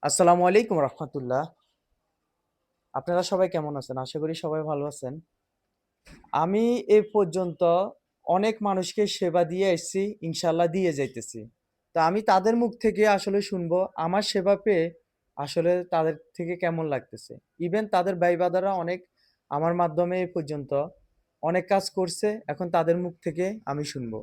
আসসালামু আলাইকুম রহমতুল্লাহ। আপনারা সবাই কেমন আছেন? আশা করি সবাই ভালো আছেন। আমি এ পর্যন্ত অনেক মানুষকে সেবা দিয়ে এসেছি, ইনশাআল্লাহ দিয়ে যাইতেছি। তো আমি তাদের মুখ থেকে আসলে শুনবো আমার সেবা পেয়ে আসলে তাদের থেকে কেমন লাগতেছে। ইভেন তাদের ভাই-ব্রাদাররা অনেক আমার মাধ্যমে এ পর্যন্ত অনেক কাজ করছে। এখন তাদের মুখ থেকে আমি শুনবো।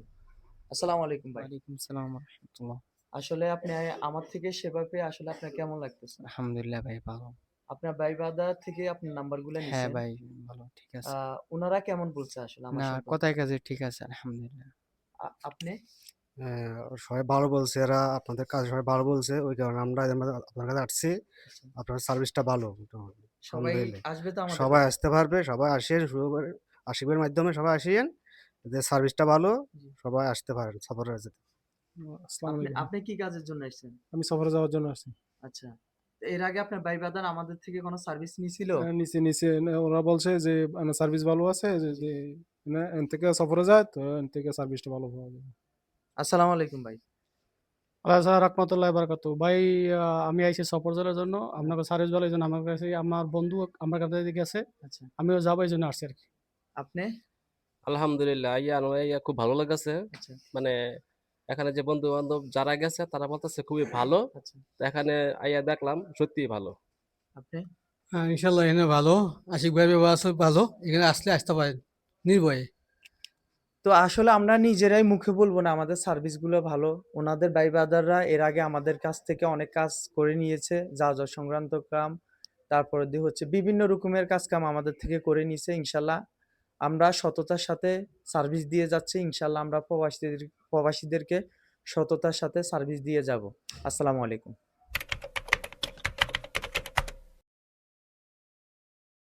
আসসালামু আলাইকুম ভাই। ওয়ালাইকুম সালাম রাহমাতুল্লাহ। আসলে আপনি আমার থেকে সেবা পেয়ে আসলে আপনার কেমন লাগতেছে? আলহামদুলিল্লাহ ভাই ভালো। আপনার ভাই-ব্রাদার থেকে আপনার নাম্বারগুলা হ্যাঁ নিছেন। ভাই, ভালো ঠিক আ আছে। উনারা কেমন বলছে আসলে আমার না, সম্পর্কে? কথায় কাজে ঠিক আছে আলহামদুলিল্লাহ। আপনি? হ্যাঁ, সবাই ভালো বলছে এরা, আপনাদের কাজ সবাই ভালো বলছে। ওই কারণে আমরা আপনার কাছে আসছি। আচ্ছা। আপনার সার্ভিসটা ভালো মোটামুটি। সবাই আলহামদুলিল্লাহ। আসবে তো আমাদের সবাই কাছে? আসতে পারবে, সবাই আসেন শুরু করে আশিকের মাধ্যমে সবাই আসিয়েন। এদের সার্ভিসটা ভালো, জি। সবাই আসতে পারেন সফরে যেতে। আসসালামু আপনি আলাইকুম। আপনি কি কাজের জন্য এসেছেন? আমি সফরে যাওয়ার জন্য আসছি। আচ্ছা। তো এর আগে আপনার ভাই-ব্রাদার আমাদের থেকে কোনো সার্ভিস নিছিল? নিচে ওরা বলছে যে সার্ভিস ভালো আছে যে জি। যে এন থেকে সফরে যায় তো এন থেকে সার্ভিসটা ভালো পাওয়া যাবে। আসসালামু আলাইকুম ভাই। আল্লাহ রাহমাতুল্লাহি ওয়া বারাকাতুহু। ভাই, আমি আইছি সফর যাওয়ার জন্য। হ্যাঁ, আপনাকে সার্ভিস ভালো এইজন্য আমার কাছে আমার বন্ধু আমার কাছে গেছে। আচ্ছা। আমিও যাবো এইজন্য আসছি আরকি। আপনি? আলহামদুলিল্লাহ আইয়া খুব ভালো লাগতেছে। আচ্ছা, মানে এখানে যে বন্ধু-বান্ধব যারা গেছে তারা বলতেছে খুবই ভালো। আচ্ছা। তো এখানে আইয়া দেখলাম সত্যিই ভালো। আপনি? হ্যাঁ, ইনশাল্লাহ এখানে ভালো। আশিক ভাইয়ের ব্যবহার আছে ভালো। এখানে আসলে আসতে পারেন নির্ভয়ে। তো আসলে আমরা নিজেরাই মুখে বলব না আমাদের সার্ভিসগুলো ভালো। উনাদের ভাই-ব্রাদাররা এর আগে আমাদের কাছ থেকে অনেক কাজ করে নিয়েছে। যাওয়া সংক্রান্ত কাম, তারপরে হচ্ছে বিভিন্ন রকমের কাজ-কাম আমাদের থেকে করে নিছে। ইনশাআল্লাহ আমরা সততার সাথে সার্ভিস দিয়ে যাচ্ছি। ইনশাআল্লাহ আমরা প্রবাসীদেরকে সততার সাথে সার্ভিস দিয়ে যাব। আসসালামু আলাইকুম।